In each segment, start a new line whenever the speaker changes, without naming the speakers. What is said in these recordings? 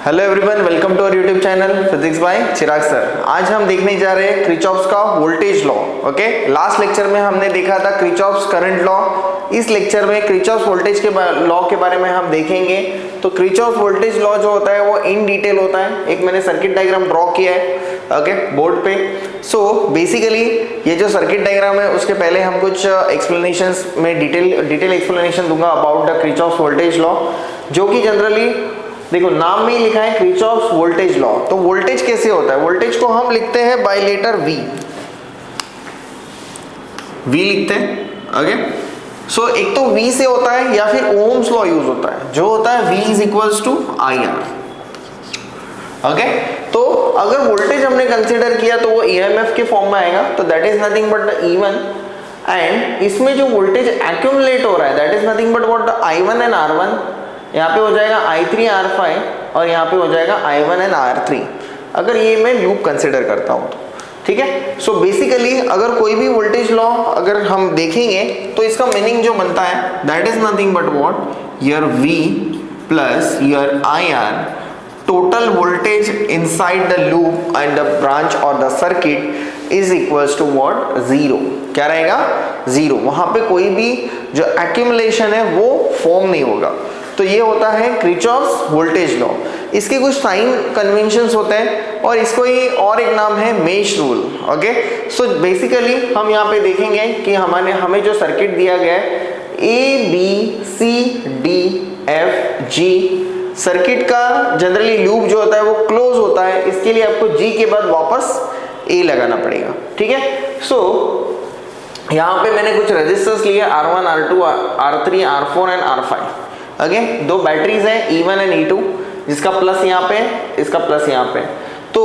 Hello everyone, welcome to our YouTube channel physics by Chirag sir. आज हम देखने जा रहे हैं किरचॉफ्स का voltage law. Okay, last lecture में हमने देखा था किरचॉफ्स करंट लॉ। इस लेक्चर में किरचॉफ्स वोल्टेज के लॉ के बारे में हम देखेंगे। तो किरचॉफ्स वोल्टेज लॉ जो होता है वो इन डिटेल होता है। एक मैंने सर्किट डायग्राम ड्रॉ किया है ओके बोर्ड पे। सो बेसिकली ये जो सर्किट डायग्राम है उसके पहले हम कुछ एक्सप्लेनेशंस में डिटेल एक्सप्लेनेशन दूंगा about the Kirchhoff's voltage law, जो कि जनरली देखो नाम में ही लिखा है किरचॉफ्स वोल्टेज लॉ। तो वोल्टेज कैसे होता है? वोल्टेज को हम लिखते हैं बाय लेटर V लिखते हैं ओके। सो एक तो V से होता है या फिर ओम्स लॉ यूज होता है, जो होता है V is equals to IR okay. तो अगर वोल्टेज हमने कंसीडर किया तो वो EMF के फॉर्म में आएगा, तो that is nothing but the E1। And इसमें जो वोल्टेज एक्यूमुलेट हो रहा है that is nothing but what the I1 and R1। यहाँ पे हो जाएगा I3 R5 और यहाँ पे हो जाएगा I1 एंड R3, अगर ये मैं लूप कंसिडर करता हूँ तो ठीक है। सो बेसिकली अगर कोई भी वोल्टेज लॉ अगर हम देखेंगे तो इसका मीनिंग जो बनता है that is nothing but what your V plus your IR, total voltage inside the loop and the branch और the circuit is equals to what zero. क्या रहेगा? जीरो। वहां पे कोई भी जो एक्यूमुलेशन है वो फॉर्म नहीं होगा। तो ये होता है किरचॉफ्स वोल्टेज लॉ। इसके कुछ साइन कन्वेंशंस होते हैं और इसको ही और एक नाम है mesh rule okay. So basically हम यहाँ पे देखेंगे कि हमें जो सर्किट दिया गया है ABCDFG, सर्किट का जनरली लूप जो होता है वो क्लोज होता है। इसके लिए आपको G के बाद वापस A लगाना पड़ेगा ठीक है। सो यहाँ पे मैंने कुछ रेजिस्टर्स लिए R1, R2, R3, R4 and R5 okay. दो बैटरीज हैं E1 एंड E2, जिसका प्लस यहाँ पे इसका प्लस यहाँ पे। तो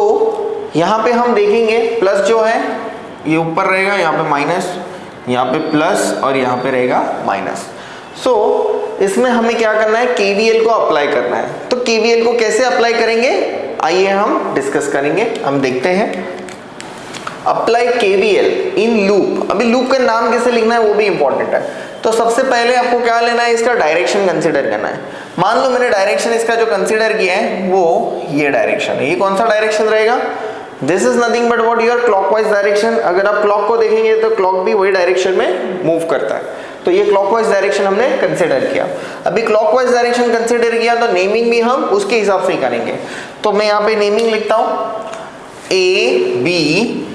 यहाँ पे हम देखेंगे प्लस जो है ये ऊपर रहेगा, यहाँ पे माइनस, यहाँ पे प्लस और यहाँ पे रहेगा माइनस। सो इसमें हमें क्या करना है? KVL को अप्लाई करना है। तो KVL को कैसे अप्लाई करेंगे आइए हम डिस्कस करेंगे। हम देखते हैं अप्लाई KVL इन लूप। अभी लूप का नाम कैसे लिखना है वो भी इंपॉर्टेंट है। तो सबसे पहले आपको क्या लेना है? इसका डायरेक्शन कंसीडर करना है। मान लो मैंने डायरेक्शन इसका जो कंसीडर किया है वो ये डायरेक्शन है। ये कौन सा डायरेक्शन रहेगा? This is nothing but what your clockwise direction. अगर आप क्लॉक को देखेंगे तो क्लॉक भी वही डायरेक्शन में मूव करता है। तो ये क्लॉकवाइज डायरेक्शन हमने कंसीडर किया। अभी क्लॉकवाइज डायरेक्शन कंसीडर किया तो नेमिंग भी हम उसके हिसाब से ही करेंगे। तो मैं यहाँ पे नेमिंग लिखता हूँ ABFG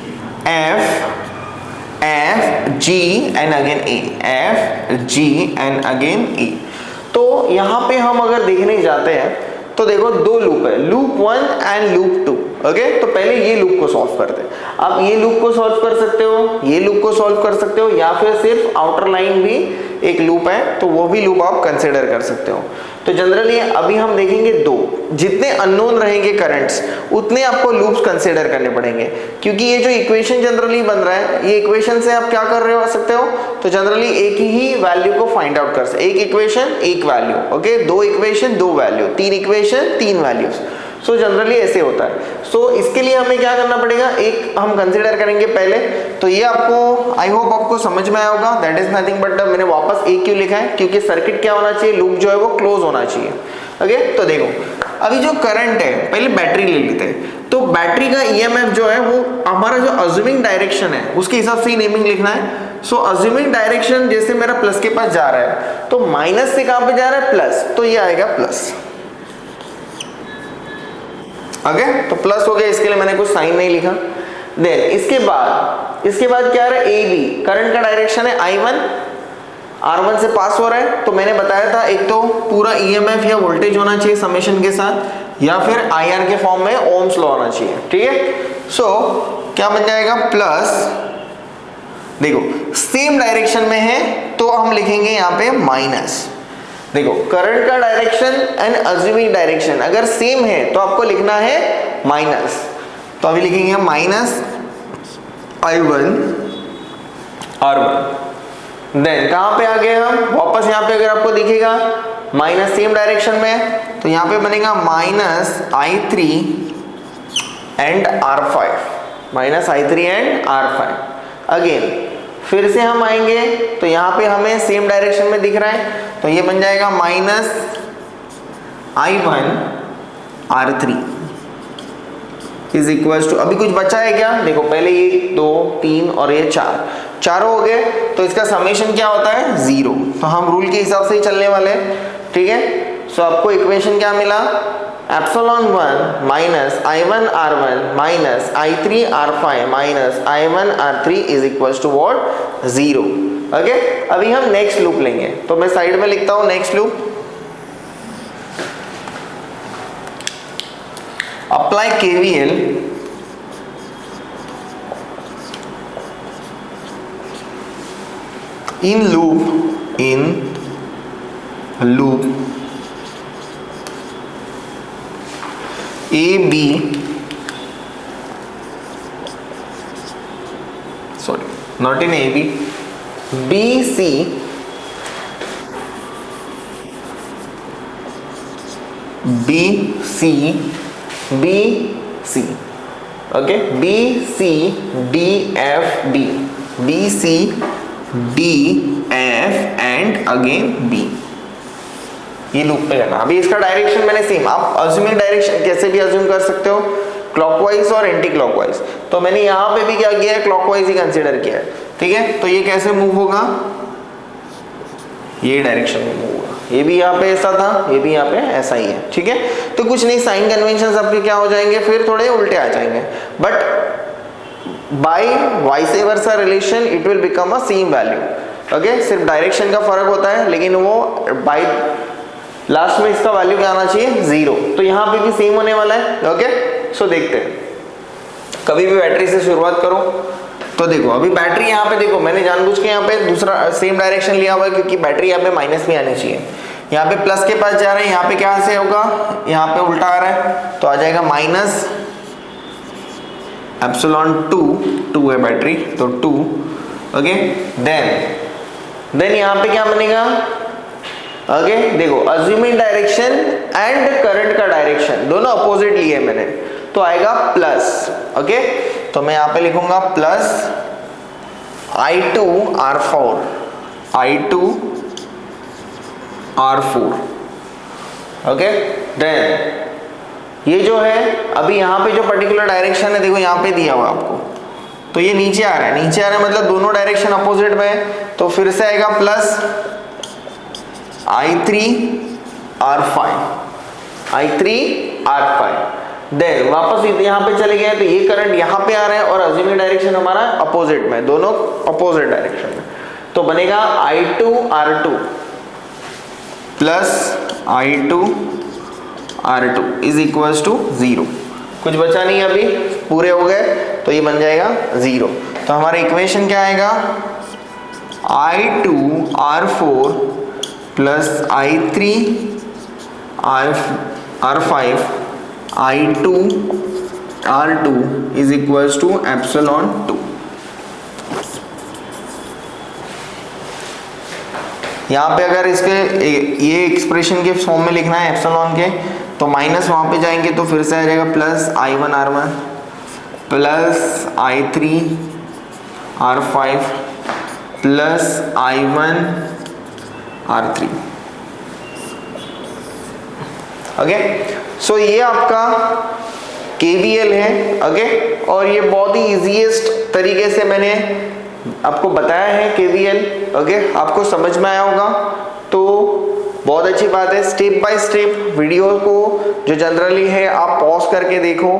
and again FG and again E। तो यहाँ पे हम अगर देखने जाते हैं तो देखो दो लूप है, लूप 1 एंड लूप 2 ओके। तो पहले ये लूप को सॉल्व करते हैं। आप ये लूप को सॉल्व कर सकते हो, ये लूप को सॉल्व कर सकते हो, या फिर सिर्फ आउटर लाइन भी एक लूप है तो वो भी लूप आप कंसिडर कर सकते हो। तो जनरली अभी हम देखेंगे दो, जितने अननोन रहेंगे करंट्स उतने आपको लूप्स कंसिडर करने पड़ेंगे, क्योंकि ये जो इक्वेशन जनरली बन रहा है ये इक्वेशन से आप क्या कर रहे हो सकते हो? तो जनरली एक ही वैल्यू को फाइंड आउट कर सकते, एक इक्वेशन एक वैल्यू ओके, दो इक्वेशन दो वैल्यू, तीन इक्वेशन तीन वैल्यूज। सो जनरली ऐसे होता है। सो इसके लिए हमें क्या करना पड़ेगा? एक हम कंसिडर करेंगे पहले। तो ये आपको आई होप आपको समझ में आया होगा। दैट इज नथिंग बट मैंने वापस एक क्यों लिखा है? क्योंकि सर्किट क्या होना चाहिए, लूप जो है वो क्लोज होना चाहिए ओके। तो देखो अभी जो करंट है पहले बैटरी ले लेते हैं। तो बैटरी का EMF जो है वो हमारा जो अज्यूमिंग डायरेक्शन है उसके हिसाब से ही नेमिंग लिखना है। सो अज्यूमिंग डायरेक्शन जैसे मेरा प्लस के पास जा रहा है तो माइनस से कहां पे जा रहा है? प्लस, तो ये आएगा प्लस ओके। तो प्लस हो गया, इसके लिए मैंने कुछ साइन नहीं लिखा। देन इसके बाद क्या है? AB करंट का डायरेक्शन है I1, R1 से पास हो रहा है। तो मैंने बताया था एक तो पूरा EMF या वोल्टेज होना चाहिए समेशन के साथ, या फिर IR के फॉर्म में ओम्स लॉ होना चाहिए ठीक है। सो क्या बन जाएगा? प्लस, देखो सेम डायरेक्शन में है तो हम लिखेंगे यहाँ पे माइनस। देखो करंट का डायरेक्शन एंड अज्यूमिंग डायरेक्शन अगर सेम है तो आपको लिखना है माइनस। तो अभी लिखेंगे माइनस I1 R1। देन कहां पे आ गए हम? वापस यहाँ पे अगर आपको दिखेगा माइनस सेम डायरेक्शन में तो यहाँ पे बनेगा minus I3 and R5, minus I3 and R5 again. फिर से हम आएंगे तो यहाँ पे हमें सेम डायरेक्शन में दिख रहा है तो ये बन जाएगा minus I1 R3 is equal to, अभी कुछ बचा है क्या? देखो पहले ये 2 3 और ये 4, चारों हो गए, तो इसका समेशन क्या होता है? 0। तो हम रूल के हिसाब से ही चलने वाले हैं, ठीक है। सो आपको इक्वेशन क्या मिला? Epsilon 1 minus I1 R1 minus I3 R5 minus I1 R3 is equal to what? 0। Okay, अभी हम नेक्स्ट लूप लेंगे, तो मैं साइड में लिखता हूं next loop. Apply KVL in loop A B, sorry, not in A B, B C B C B C, okay, B C D F D, B C D F and again B, ये loop पे करना। अभी इसका direction मैंने same, आप assuming direction कैसे भी assume कर सकते हो, क्लॉकवाइज और एंटी क्लॉकवाइज। तो मैंने यहाँ पे भी क्या किया है? क्लॉकवाइज ही कंसीडर किया है, ठीक है। तो ये कैसे मूव होगा? ये डायरेक्शन में मूव होगा, ये भी यहाँ पे ऐसा था, ये भी यहाँ पे ऐसा ही है, ठीक है। तो कुछ नहीं, साइन कन्वेंशन आपके क्या हो जाएंगे, फिर थोड़े उल्टे आ जाएंगे, but by vice versa relation it will become a same value. Okay, सिर्फ डायरेक्शन का फर्क होता है, लेकिन वो बाय लास्ट में इसका वैल्यू क्या आना चाहिए? 0। तो यहाँ पे भी सेम होने वाला है। ओके, सो देखते हैं, कभी भी बैटरी से शुरुआत करो। तो देखो अभी बैटरी यहाँ पे, देखो मैंने जानबूझ के यहाँ पे दूसरा सेम डायरेक्शन लिया हुआ है, क्योंकि बैटरी यहाँ पे माइनस में आनी चाहिए। यहाँ पे प्लस के पास जा रहे हैं, यहाँ पे क्या से होगा? यहाँ पे उल्टा आ रहा है, तो आ जाएगा माइनस एप्सिलॉन 2 है बैटरी, तो 2। ओके, देन यहाँ पे क्या बनेगा? ओके, देखो अज्यूमिंग डायरेक्शन एंड करंट का डायरेक्शन दोनों अपोजिट लिए मैंने, तो आएगा प्लस। ओके, तो मैं यहाँ पे लिखूंगा plus I2 R4, I2 R4। Okay, then ये जो है अभी यहाँ पे जो पर्टिकुलर डायरेक्शन है, देखो यहाँ पे दिया हुआ आपको, तो ये नीचे आ रहा है, नीचे आ रहा है मतलब दोनों डायरेक्शन अपोजिट में है, तो फिर से आएगा plus I3 R5, I3 R5। Then वापस यहाँ पे चले गए, तो ये करंट यहाँ पे आ रहा है और अज्यूमिंग डायरेक्शन हमारा अपोजिट में, दोनों अपोजिट डायरेक्शन में, तो बनेगा I2 R2 plus I2 R2 is equal to 0। कुछ बचा नहीं, अभी पूरे हो गए, तो ये बन जाएगा 0। तो हमारा इक्वेशन क्या आएगा? I2 R4 plus I3 R5 I2 R2 is equal to epsilon 2। यहाँ पे अगर इसके ये एक्सप्रेशन के फॉर्म में लिखना है एप्सिलॉन के, तो माइनस वहाँ पे जाएंगे, तो फिर से आ जाएगा plus I1 R1 plus I3 R5 plus I1 R3। Okay, so ये आपका KVL है। ओके, और ये बहुत ही इजीएस्ट तरीके से मैंने आपको बताया है KVL। ओके, आपको समझ में आया होगा, तो बहुत अच्छी बात है। स्टेप बाय स्टेप वीडियो को जो जनरली है आप पॉज करके देखो,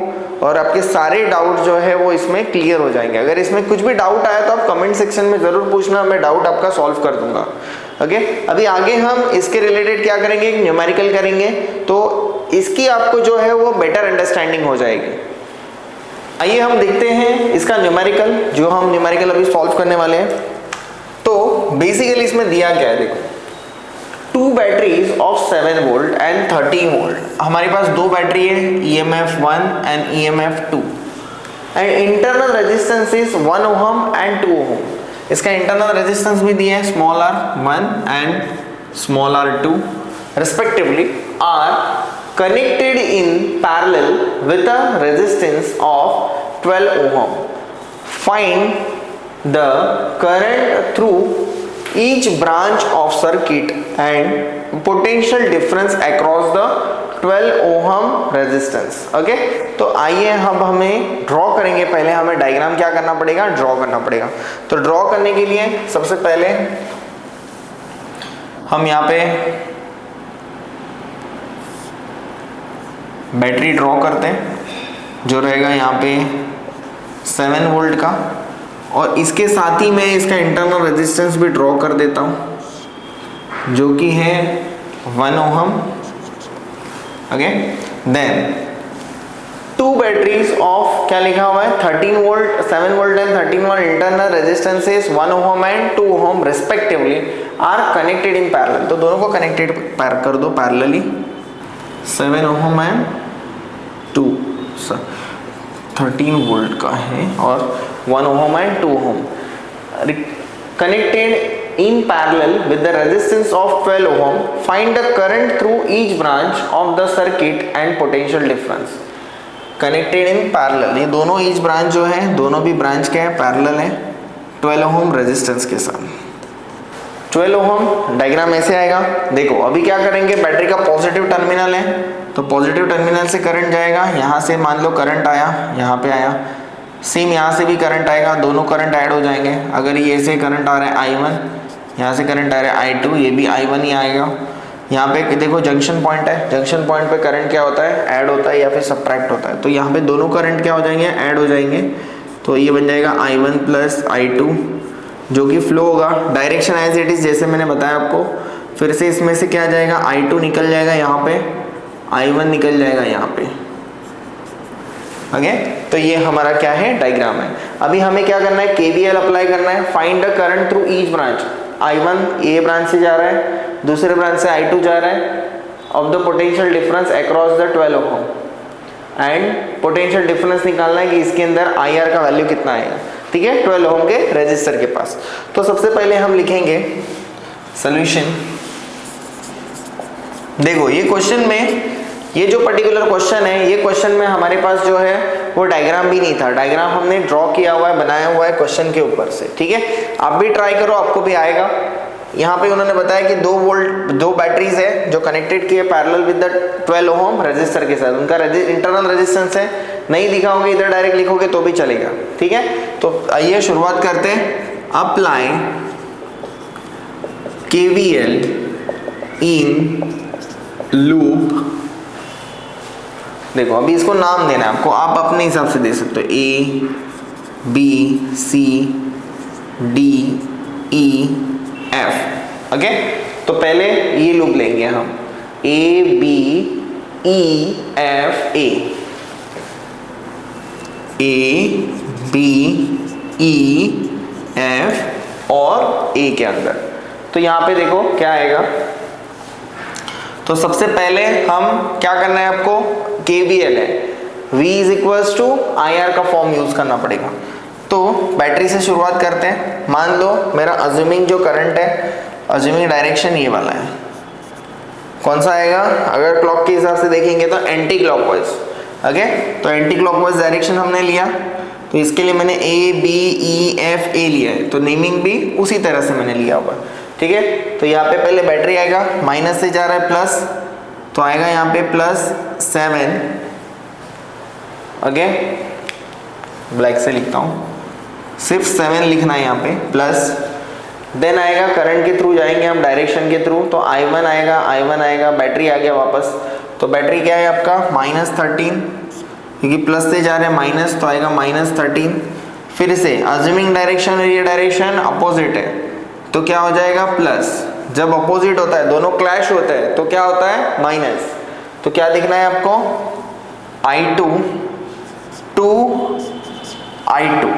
और आपके सारे डाउट जो है वो इसमें क्लियर हो जाएंगे। अगर इसमें कुछ भी डाउट आया तो आप कमेंट सेक्शन में ज़रूर पूछना, मैं डाउट आपका सॉल्व कर दूंगा। ओके, अभी आगे हम इसके रिलेटेड क्या करेंगे? न्यूमेरिकल करेंगे, तो इसकी आपको जो है वो बेटर अंडरस्टैंडिंग हो जाएगी। आइए हम देखते हैं इसका न्यूमेरिकल, जो हम न्यूमेरिकल अभी सॉल्व करने वाले हैं। तो बेसिकली इसमें दिया क्या है, देखो 2 batteries of 7 volt and 13 volt. हमारे पास 2 बैटरी है, EMF 1 and EMF 2, and internal resistance is 1 ohm and 2 ohm. इसका इंटरनल रेजिस्टेंस भी दिया है, small r1 and small r2 respectively are connected in parallel with a resistance of 12 ohm. Find the current through each branch of circuit and potential difference across the 12 ohm resistance. Okay, तो आइए अब हमें draw करेंगे। पहले हमें diagram क्या करना पड़ेगा, ड्रॉ करना पड़ेगा। तो ड्रॉ करने के लिए सबसे पहले हम यहाँ पे बैटरी ड्रॉ करते हैं, जो रहेगा यहाँ पे 7 वोल्ट का, और इसके साथ ही मैं इसका इंटरनल रेजिस्टेंस भी ड्रॉ कर देता हूँ, जो कि है 1 ohm. Okay, then 2 batteries of क्या लिखा हुआ है 13 volt, 7 volt and 13 volt, internal resistances 1 ohm and 2 ohm respectively are connected in parallel. तो दोनों को कनेक्टेड कर दो पैरेलली, 7 ओहम एंड 2 13 वोल्ट का है और 1 ohm and 2 ohm connected in parallel with the resistance of 12 ohm. Find the current through each branch of the circuit and potential difference. Connected in parallel, ये दोनों each branch जो है, दोनों भी branch क्या है, parallel है 12 ohm resistance के साथ। 12 ohm डायग्राम ऐसे आएगा। देखो अभी क्या करेंगे, बैटरी का पॉजिटिव टर्मिनल है, तो पॉजिटिव टर्मिनल से करंट जाएगा, यहाँ से मान लो करंट आया, यहाँ पे आया, सेम यहाँ से भी करंट आएगा, दोनों करंट ऐड हो जाएंगे। अगर ये से करंट आ रहा है I1, यहाँ से करंट आ रहा है I2, ये भी I1 ही आएगा। यहाँ पे देखो जंक्शन पॉइंट है, जंक्शन पॉइंट पे करंट क्या होता है, ऐड होता है या फिर सब्ट्रैक्ट होता है। तो यहाँ पे दोनों करंट क्या हो जाएंगे, ऐड हो जाएंगे। तो ये बन जाएगा I1 प्लस I2, जो कि फ्लो होगा डायरेक्शन एज इट इज, जैसे मैंने बताया आपको। फिर से इसमें से क्या जाएगा, I2 निकल जाएगा यहाँ पे, I1 निकल जाएगा यहाँ पे। ओके, तो ये हमारा क्या है, डायग्राम है। अभी हमें क्या करना है, KVL अप्लाई करना है। Find the current through each branch. I1 A branch से जा रहा है, दूसरे ब्रांच से I2 जा रहा है, of the potential difference across the 12 ohm. And potential difference निकालना है कि इसके अंदर IR का वैल्यू कितना आएगा, ठीक है, 12 ओम के रेजिस्टर के पास। तो सबसे पहले हम लिखेंगे सोल्यूशन। देखो ये क्वेश्चन में, ये जो पर्टिकुलर क्वेश्चन है, ये क्वेश्चन में हमारे पास जो है वो डायग्राम भी नहीं था। डायग्राम हमने ड्रॉ किया हुआ है, बनाया हुआ है क्वेश्चन के ऊपर से, ठीक है। आप भी ट्राई करो, आपको भी आएगा। यहाँ पे उन्होंने बताया कि 2 बैटरीज है जो कनेक्टेड की है parallel with the 12 ohm resistor के साथ। उनका इंटरनल रेजिस्टेंस है, नहीं लिखा होगा इधर डायरेक्ट लिखोगे तो भी चलेगा, ठीक है। तो आइए शुरुआत करते हैं। Apply KVL in loop. देखो अभी इसको नाम देना है आपको, आप अपने हिसाब से दे सकते हो, A B C D E F। Okay, तो पहले ये लूप लेंगे हम, A B E F A, A B E F और A के अंदर। तो यहाँ पे देखो क्या आएगा। तो सबसे पहले हम क्या करना है आपको, KVL है, V is equals to IR का फॉर्म यूज करना पड़ेगा। तो बैटरी से शुरुआत करते हैं। मान लो मेरा अज्यूमिंग जो करंट है, अज्यूमिंग डायरेक्शन ये वाला है, कौन सा आएगा, अगर क्लॉक के हिसाब से देखेंगे तो एंटी क्लॉकवाइज। ओके, तो एंटी क्लॉकवाइज डायरेक्शन हमने लिया, तो इसके लिए मैंने A B E F A लिया है, तो नेमिंग भी उसी तरह से मैंने लिया हुआ, ठीक है। तो यहाँ पे पहले बैटरी आएगा, माइनस से जा रहा है प्लस, तो आएगा यहाँ पे +7। ओके, ब्लैक से लिखता हूँ, सिर्फ 7 लिखना है यहाँ पे, प्लस। देन आएगा करंट के थ्रू जाएंगे हम, डायरेक्शन के थ्रू, तो I1 आएगा, बैटरी आ गया वापस। तो बैटरी क्या है आपका -13, क्योंकि प्लस से जा रहे हैं माइनस, तो आएगा -13। फिर से अज्यूमिंग डायरेक्शन और ये डायरेक्शन अपोजिट है, तो क्या हो जाएगा प्लस। जब अपोजिट होता है, दोनों क्लैश होते हैं, तो क्या होता है माइनस। तो क्या लिखना है आपको, I2 2 I2,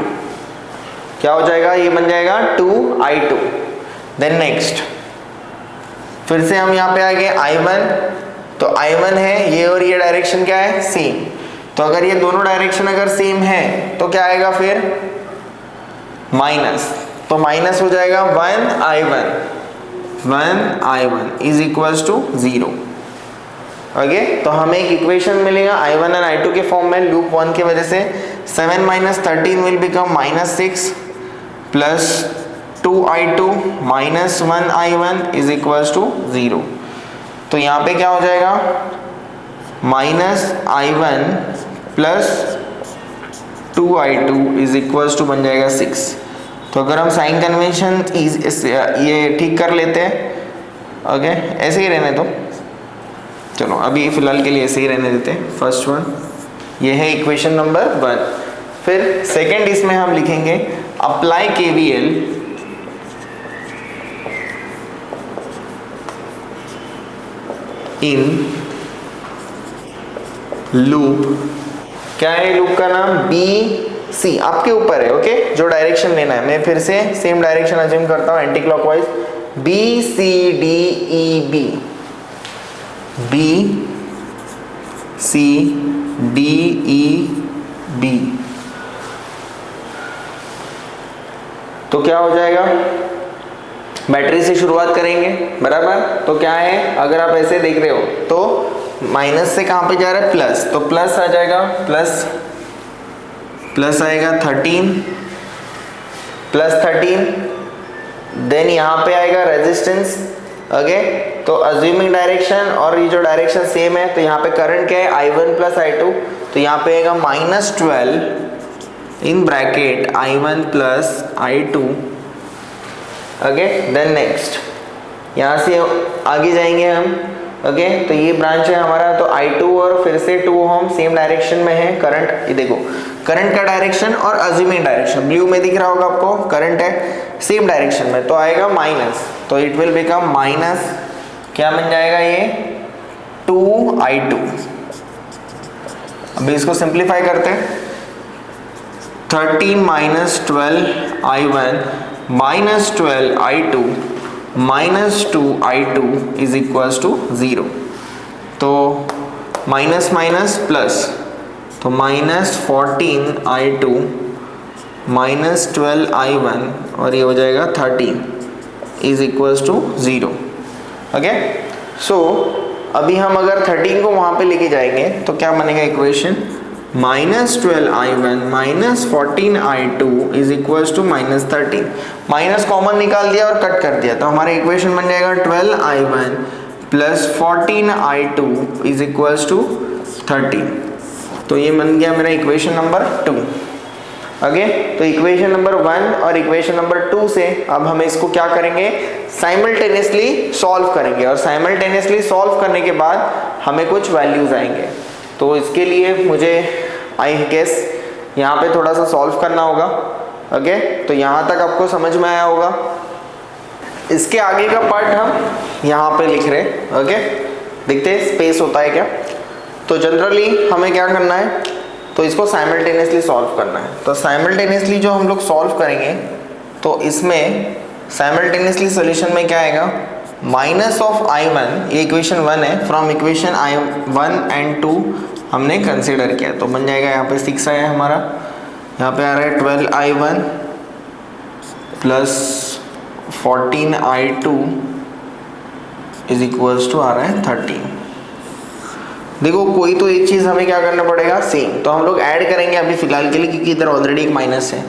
क्या हो जाएगा, ये बन जाएगा 2 I2। देन नेक्स्ट, फिर से हम यहाँ पे आ गए I1, तो I1 है, ये और ये डायरेक्शन क्या है, सेम। तो अगर ये दोनों डायरेक्शन अगर सेम है तो क्या आएगा फिर, माइनस। तो माइनस हो जाएगा 1 I1 is equals to 0। Okay, तो हमें एक इक्वेशन मिलेगा I1 और I2 के फॉर्म में, लूप 1 की वजह से। 7 - 13 विल बिकम -6 plus 2 I2 minus 1 I1 is equals to 0। तो यहाँ पे क्या हो जाएगा, minus I1 plus 2I2 is equals to बन जाएगा 6। तो अगर हम साइन कन्वेंशन ये ठीक कर लेते हैं, ओके, ऐसे ही रहने दो, चलो अभी फिलहाल के लिए ऐसे ही रहने देते हैं। फर्स्ट वन ये है इक्वेशन नंबर 1। फिर सेकंड इसमें हम लिखेंगे अप्लाई KVL इन लूप, क्या है लूप का नाम, BC, आपके ऊपर है, ओके, जो डायरेक्शन लेना है। मैं फिर से सेम डायरेक्शन अज्यूम करता हूँ, एंटी क्लॉकवाइज, BCDEB, BCDEB। तो क्या हो जाएगा, बैटरी से शुरुआत करेंगे, बराबर। तो क्या है, अगर आप ऐसे देख रहे हो तो माइनस से कहाँ पे जा रहा है, प्लस, तो प्लस आ जाएगा, प्लस आएगा 13 प्लस 13, देन यहाँ पे आएगा रेजिस्टेंस, ओके। तो अज्यूमिंग डायरेक्शन और ये जो डायरेक्शन सेम है, तो यहाँ पे करंट क्या है, I1 प्लस I2, तो यहाँ पे आएगा -12 in bracket I1 plus I2, okay. Then next यहाँ से आगे जाएंगे हम, ओके। तो ये ब्रांच है हमारा, तो I2 और फिर से 2 ओम सेम डायरेक्शन में है करंट, ये देखो करंट का डायरेक्शन और अज्यूमिंग डायरेक्शन ब्लू में दिख रहा होगा आपको, करंट है सेम डायरेक्शन में, तो आएगा माइनस, तो इट विल बिकम माइनस, क्या बन जाएगा ये 2I2। अभी इसको सिंप्लीफाई करते हैं, 13 minus 12I1 minus 12I2 minus 2I2 is equals to 0। तो माइनस माइनस प्लस, तो माइनस 14I2 माइनस 12I1 और ये हो जाएगा 13 is equals to 0, okay. So अभी हम अगर 13 को वहाँ पे लेके जाएंगे तो क्या बनेगा equation, minus 12I1 minus 14I2 is equals to minus 13, minus common निकाल दिया और कट कर दिया, तो हमारा इक्वेशन बन जाएगा 12I1 plus 14I2 is equals to 13। तो ये बन गया मेरा इक्वेशन नंबर 2, ओके। तो इक्वेशन नंबर 1 और इक्वेशन नंबर 2 से अब हम इसको क्या करेंगे, साइमल्टेनियसली सॉल्व करेंगे, और साइमल्टेनियसली सॉल्व करने के बाद हमें कुछ वैल्यूज आएंगे। तो इसके लिए मुझे आई गेस यहाँ पे थोड़ा सा सॉल्व करना होगा, ओके। तो यहाँ तक आपको समझ में आया होगा। इसके आगे का पार्ट हम यहाँ पे लिख रहे हैं, ओके। देखते हैं स्पेस होता है क्या। तो जनरली हमें क्या करना है, तो इसको साइमल्टेनियसली सॉल्व करना है। तो साइमल्टेनियसली जो हम लोग सॉल्व करेंगे, तो इसमें साइमल्टेनियसली सोल्यूशन में क्या आएगा, माइनस ऑफ I1, ये इक्वेशन 1 है, फ्रॉम इक्वेशन I1 एंड 2 हमने कंसिडर किया, तो बन जाएगा यहाँ पे 6 आया हमारा, यहाँ पे आ रहा है 12I1 plus 14I2 is equals to आ रहा है 13। देखो कोई तो एक चीज़ हमें क्या करना पड़ेगा, सेम, तो हम लोग ऐड करेंगे अभी फिलहाल के लिए, क्योंकि इधर ऑलरेडी एक माइनस है।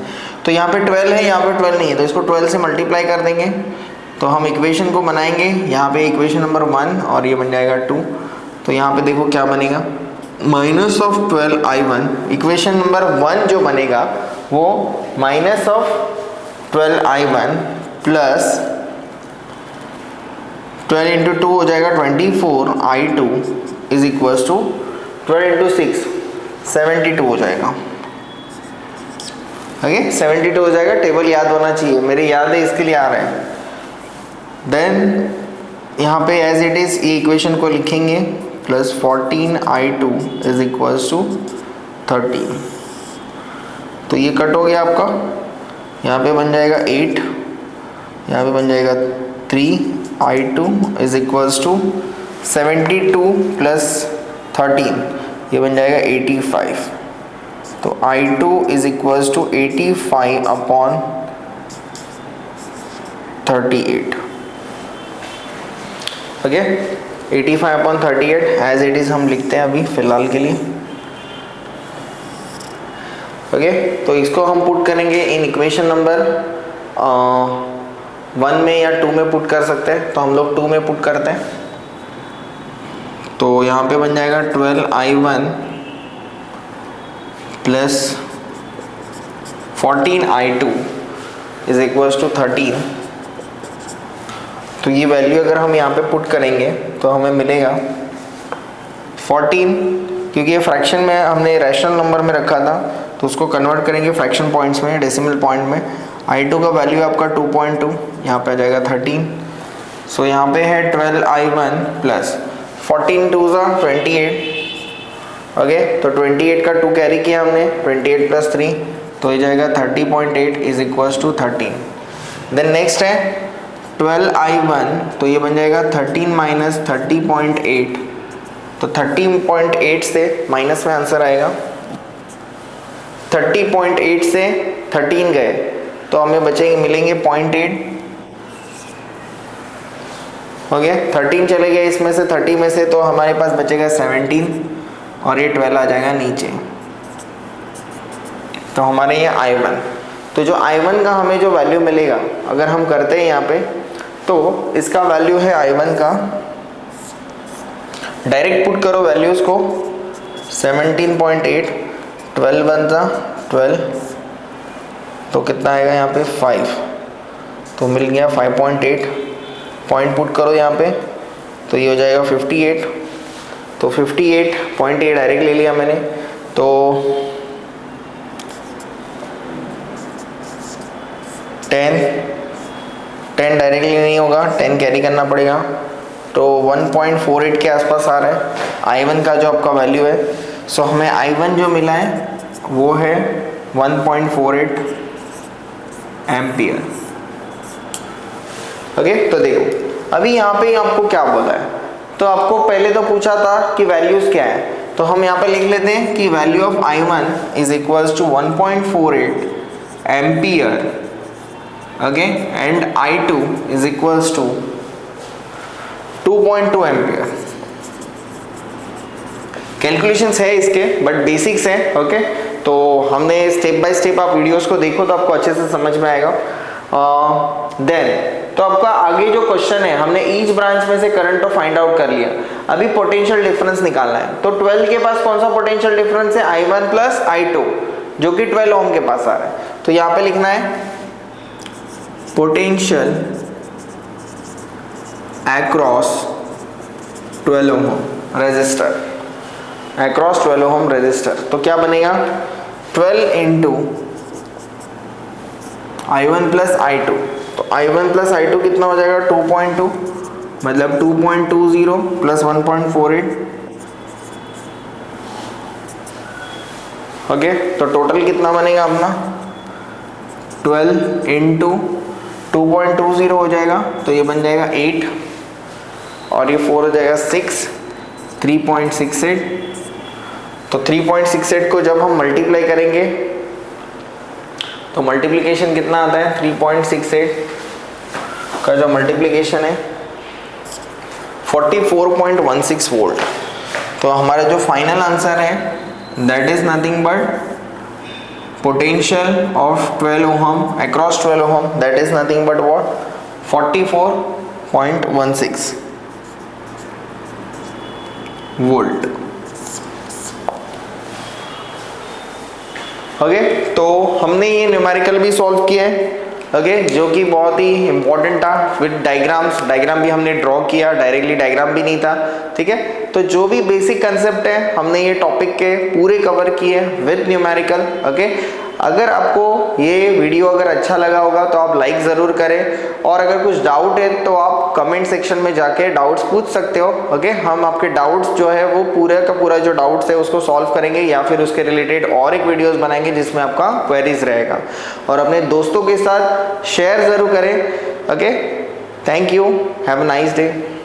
तो यहाँ पे 12 है, यहाँ पे 12 नहीं है, तो इसको 12 से मल्टीप्लाई कर देंगे, तो हम इक्वेशन को बनाएंगे, यहाँ पे इक्वेशन नंबर 1 और ये बन जाएगा 2। तो यहाँ पे देखो क्या बनेगा, minus of 12I1, equation number 1 जो बनेगा वो minus of 12I1 plus 12 into 2 हो जाएगा 24I2 is equals to 12 into 6 72 हो जाएगा, ओके। 72 हो जाएगा, टेबल याद होना चाहिए, मेरे याद है इसके लिए आ रहा है। देन यहाँ पे एज इट इज़ ये इक्वेशन को लिखेंगे, plus 14I2 is equals to 13। तो ये कट हो गया आपका, यहाँ पे बन जाएगा 8, यहाँ पे बन जाएगा 3I2 is equals to 72 plus 13, ये बन जाएगा 85। तो I2 is equals to 85 upon 38, okay. 85 upon 38 as it is हम लिखते हैं अभी फ़िलहाल के लिए, ओके। तो इसको हम पुट करेंगे इन इक्वेशन नंबर 1 में या 2 में पुट कर सकते हैं, तो हम लोग 2 में पुट करते हैं। तो यहाँ पे बन जाएगा 12i1 plus 14i2 is equals to 13। तो ये वैल्यू अगर हम यहाँ पे पुट करेंगे तो हमें मिलेगा 14, क्योंकि ये फ्रैक्शन में हमने रैशनल नंबर में रखा था तो उसको कन्वर्ट करेंगे फ्रैक्शन पॉइंट्स में, डेसिमल पॉइंट में। i2 का वैल्यू आपका 2.2, यहाँ पे आ जाएगा 13। सो यहाँ पे है 12i1 प्लस 14 2 28। ओके, तो 28 का 2 कैरी किया हमने, 28 प्लस 3 तो ये जाएगा 30.8 is equals to 13। Then next है 12i1, तो ये बन जाएगा 13 माइनस 30.8। तो 30.8 से माइनस में आंसर आएगा, 30.8 से 13 गए तो हमें बचेंगे मिलेंगे 0.8। ओके, 13 चले गए इसमें से 30 में से, तो हमारे पास बचेगा 17 और ये 12 आ जाएगा नीचे। तो हमारे ये i1, तो जो i1 का हमें जो वैल्यू मिलेगा अगर हम करते हैं यहाँ पे, तो इसका वैल्यू है i1 का, डायरेक्ट पुट करो वैल्यूज़ को, 17.8, 12 बनता 12, तो कितना आएगा यहाँ पे 5, तो मिल गया 5.8। पॉइंट पुट करो यहाँ पे तो ये हो जाएगा 58, तो 58.8 डायरेक्ट ले लिया मैंने। तो 10 डायरेक्टली नहीं होगा, 10 कैरी करना पड़ेगा, तो 1.48 के आसपास आ रहा है i1 का जो आपका वैल्यू है। सो हमें i1 जो मिला है वो है 1.48 एम्पियर। ओके, तो देखो अभी यहाँ पे आपको क्या बोला है, तो आपको पहले तो पूछा था कि वैल्यूज क्या है, तो हम यहाँ पे लिख लेते हैं कि value of i1 is equals to 1.48 ampere, okay, and i2 is equals to 2.2 ampere. Calculations है इसके बट बेसिक्स है। ओके, तो हमने स्टेप बाय स्टेप आप वीडियोस को देखो तो आपको अच्छे से समझ में आएगा। देन तो आपका आगे जो क्वेश्चन है, हमने ईच ब्रांच में से करंट तो फाइंड आउट कर लिया, अभी पोटेंशियल डिफरेंस निकालना है। तो 12 के पास कौन सा पोटेंशियल डिफरेंस है, i1 प्लस i2, जो कि 12 ओम के पास आ रहा है। तो यहाँ पे लिखना है potential across 12 ohm resistor, across 12 ohm resistor. तो क्या बनेगा, 12 इंटू i1 प्लस i2, तो i1 प्लस i2 कितना हो जाएगा 2.2, मतलब 2.20 प्लस 1.48। ओके, तो टोटल कितना बनेगा अपना 12 इंटू 2.20 हो जाएगा, तो ये बन जाएगा 8 और ये 4 हो जाएगा 6, 3.68। तो 3.68 को जब हम मल्टीप्लाई करेंगे तो मल्टीप्लिकेशन कितना आता है, 3.68 का जो मल्टीप्लिकेशन है 44.16 वोल्ट। तो हमारा जो फाइनल आंसर है that is nothing but potential of 12 ohm across 12 ohm, that is nothing but what 44.16 volt. Okay, तो हमने ये न्यूमेरिकल भी सॉल्व किया है, ओके, जो कि बहुत ही इंपॉर्टेंट था विद डायग्राम्स। डायग्राम भी हमने ड्रॉ किया, डायरेक्टली डायग्राम भी नहीं था, ठीक है। तो जो भी बेसिक कंसेप्ट है हमने ये टॉपिक के पूरे कवर किए विद न्यूमेरिकल। ओके, अगर आपको ये वीडियो अगर अच्छा लगा होगा तो आप लाइक ज़रूर करें, और अगर कुछ डाउट है तो आप कमेंट सेक्शन में जाके डाउट्स पूछ सकते हो। ओके, हम आपके डाउट्स जो है वो पूरा का पूरा जो डाउट्स है उसको सॉल्व करेंगे, या फिर उसके रिलेटेड और एक वीडियोस बनाएंगे जिसमें आपका क्वेरीज रहेगा, और अपने दोस्तों के साथ शेयर ज़रूर करें। Okay, thank you, have a nice day.